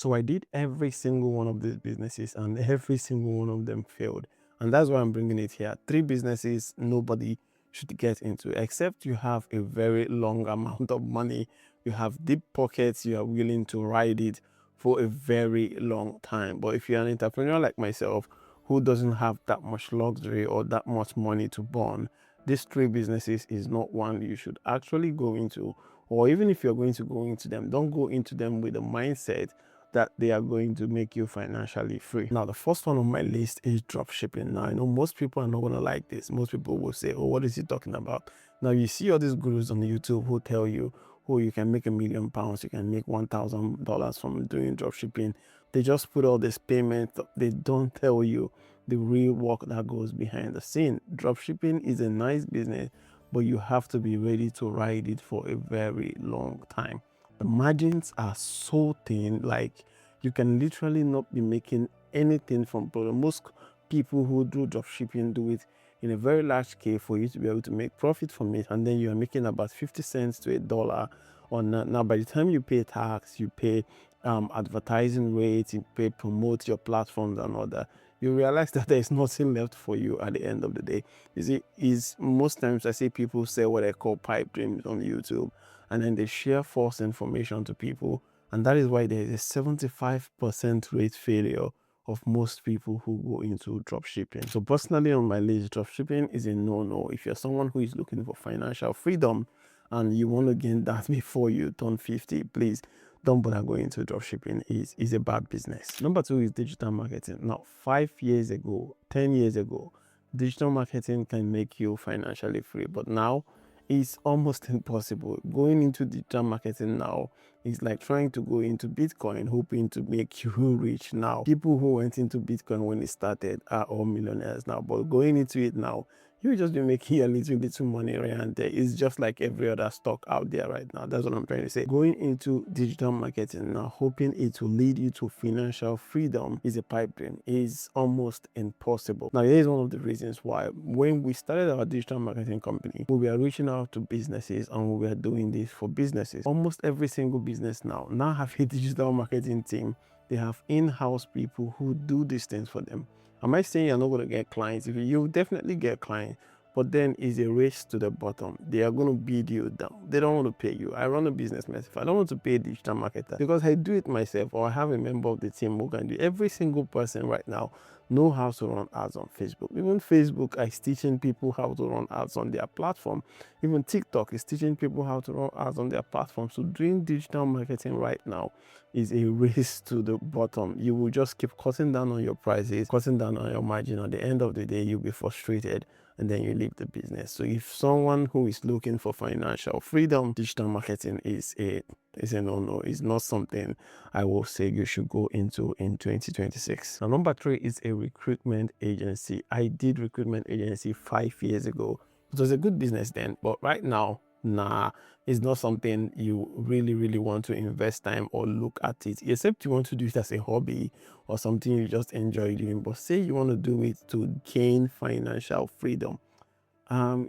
So I did every single one of these businesses and every single one of them failed. And that's why I'm bringing it here. Three businesses nobody should get into, except you have a very long amount of money, you have deep pockets, you are willing to ride it for a very long time. But if you're an entrepreneur like myself who doesn't have that much luxury or that much money to burn, these three businesses is not one you should actually go into. Or even if you're going to go into them, don't go into them with the mindset that they are going to make you financially free. Now, the first one on my list is drop shipping. Now, I know most people are not going to like this. Most people will say, oh, what is he talking about? Now, you see all these gurus on YouTube who tell you, oh, you can make £1,000,000, you can make $1,000 from doing drop shipping. They just put all this payment. They don't tell you the real work that goes behind the scene. Drop shipping is a nice business, but you have to be ready to ride it for a very long time. The margins are so thin, like you can literally not be making anything from product. Most people who do drop shipping do it in a very large scale for you to be able to make profit from it, and then you are making about 50 cents to $1 on that. Now by the time you pay tax, you pay advertising rates, you pay promote your platforms and all that, you realize that there is nothing left for you at the end of the day. You see, is most times I see people say what I call pipe dreams on YouTube, and then they share false information to people, and that is why there is a 75% rate failure of most people who go into dropshipping. So personally on my list, dropshipping is a no-no. If you're someone who is looking for financial freedom and you want to gain that before you turn 50, please don't bother going into dropshipping. Is a bad business. Number two is digital marketing. Now, 5 years ago, 10 years ago, digital marketing can make you financially free, but now it's almost impossible. Going into digital marketing now is like trying to go into Bitcoin, hoping to make you rich now. People who went into Bitcoin when it started are all millionaires now, but going into it now, you just be making a little money right and there. It's just like every other stock out there right now. That's what I'm trying to say. Going into digital marketing now, hoping it will lead you to financial freedom is a pipe dream. Is almost impossible. Now, here is one of the reasons why. When we started our digital marketing company, we were reaching out to businesses and we were doing this for businesses. Almost every single business now have a digital marketing team. They have in-house people who do these things for them. Am I saying you're not going to get clients? If you definitely get clients, but then it's a race to the bottom. They are going to bid you down. They don't want to pay you. I run a business myself. I don't want to pay a digital marketer because I do it myself, or I have a member of the team who can do it. Every single person right now know how to run ads on Facebook. Even Facebook is teaching people how to run ads on their platform. Even TikTok is teaching people how to run ads on their platform. So doing digital marketing right now is a race to the bottom. You will just keep cutting down on your prices, cutting down on your margin. At the end of the day, you'll be frustrated and then you leave the business. So if someone who is looking for financial freedom, digital marketing is a no-no. It's not something I will say you should go into in 2026. Now, number three is a recruitment agency. I did recruitment agency 5 years ago. It was a good business then, but right now, nah, it's not something you really want to invest time or look at it, except you want to do it as a hobby or something you just enjoy doing. But say you want to do it to gain financial freedom,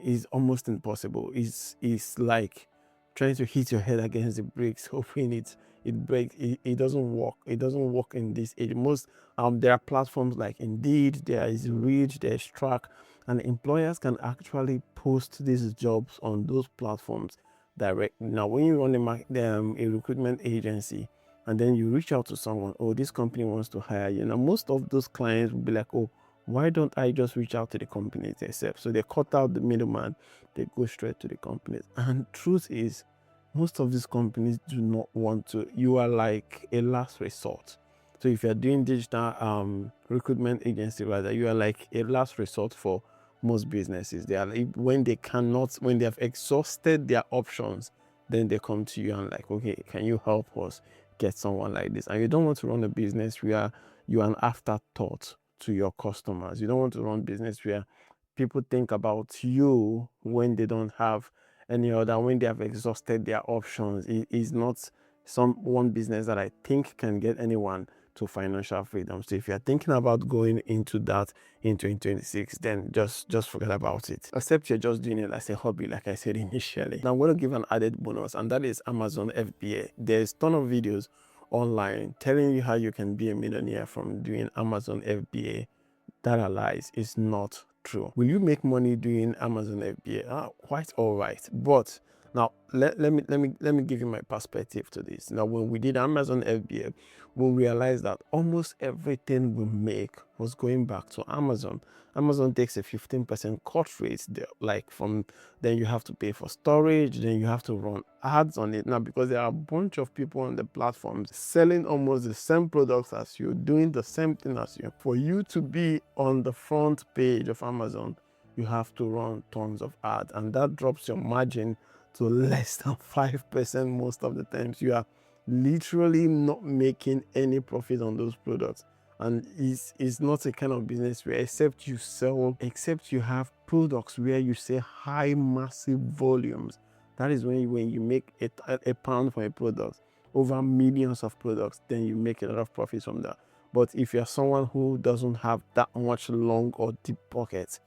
is almost impossible. It's like trying to hit your head against the bricks, hoping it breaks. It doesn't work. It doesn't work in this age. Most there are platforms like Indeed, there is Reach, there's Track, and employers can actually post these jobs on those platforms directly. Now, when you run a recruitment agency and then you reach out to someone, oh, this company wants to hire you. Now, most of those clients will be like, oh, why don't I just reach out to the companies themselves? So they cut out the middleman, they go straight to the companies. And truth is, most of these companies do not want to. You are like a last resort. So if you're doing digital recruitment agency, rather, you are like a last resort for most businesses. They are like, when they have exhausted their options, then they come to you and like, okay, can you help us get someone like this? And you don't want to run a business where you are an afterthought to your customers. You don't want to run business where people think about you when they don't have any other, when they have exhausted their options. It is not one business that I think can get anyone to financial freedom. So if you're thinking about going into that in 2026, then just forget about it. Except you're just doing it as a hobby, like I said initially. Now I'm going to give an added bonus, and that is Amazon FBA. There's a ton of videos online telling you how you can be a millionaire from doing Amazon FBA, that are lies. Is not true. Will you make money doing Amazon FBA? Quite all right. But now let me give you my perspective to this. Now, when we did Amazon FBA, we realized that almost everything we make was going back to Amazon. Amazon takes a 15% cut rate there. Like, from then you have to pay for storage, then you have to run ads on it. Now, because there are a bunch of people on the platforms selling almost the same products as you, doing the same thing as you, for you to be on the front page of Amazon, you have to run tons of ads, and that drops your margin to less than 5% most of the times. You are literally not making any profit on those products. And it's not a kind of business where, except you have products where you say high massive volumes, that is when you make a pound for a product, over millions of products, then you make a lot of profits from that. But if you're someone who doesn't have that much long or deep pockets,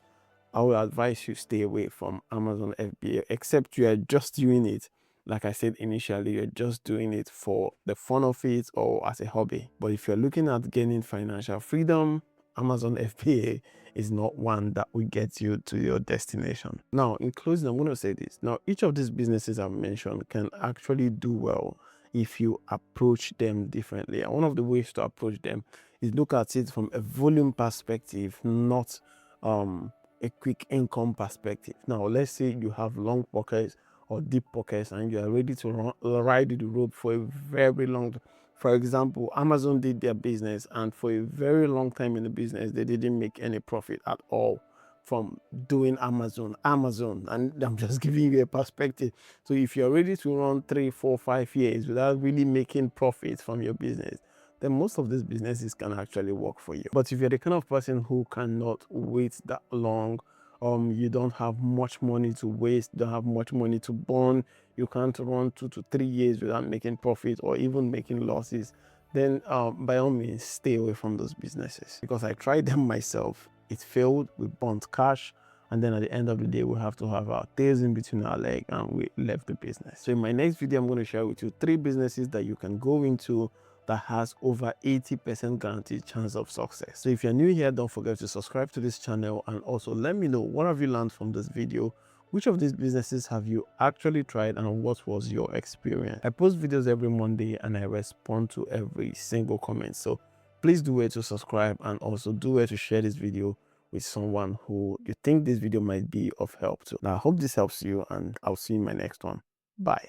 I would advise you stay away from Amazon FBA, except you are just doing it, like I said initially, you're just doing it for the fun of it or as a hobby. But if you're looking at gaining financial freedom, Amazon FBA is not one that will get you to your destination. Now, in closing, I'm going to say this. Now, each of these businesses I've mentioned can actually do well if you approach them differently. And one of the ways to approach them is look at it from a volume perspective, not a quick income perspective. Now, let's say you have long pockets or deep pockets and you are ready to ride the rope for a very long. For example, Amazon did their business, and for a very long time in the business, they didn't make any profit at all from doing Amazon. And I'm just giving you a perspective. So if you're ready to run 3, 4, 5 years without really making profits from your business, then most of these businesses can actually work for you. But if you're the kind of person who cannot wait that long, you don't have much money to waste, don't have much money to burn, you can't run 2 to 3 years without making profit or even making losses, then by all means stay away from those businesses, because I tried them myself. It failed. We burnt cash, and then at the end of the day, we have to have our tails in between our legs, and we left the business. So in my next video, I'm going to share with you 3 businesses that you can go into that has over 80% guaranteed chance of success. So if you're new here, don't forget to subscribe to this channel, and also let me know, what have you learned from this video? Which of these businesses have you actually tried, and what was your experience? I post videos every Monday and I respond to every single comment. So please do it to subscribe, and also do it to share this video with someone who you think this video might be of help to. Now, I hope this helps you, and I'll see you in my next one. Bye.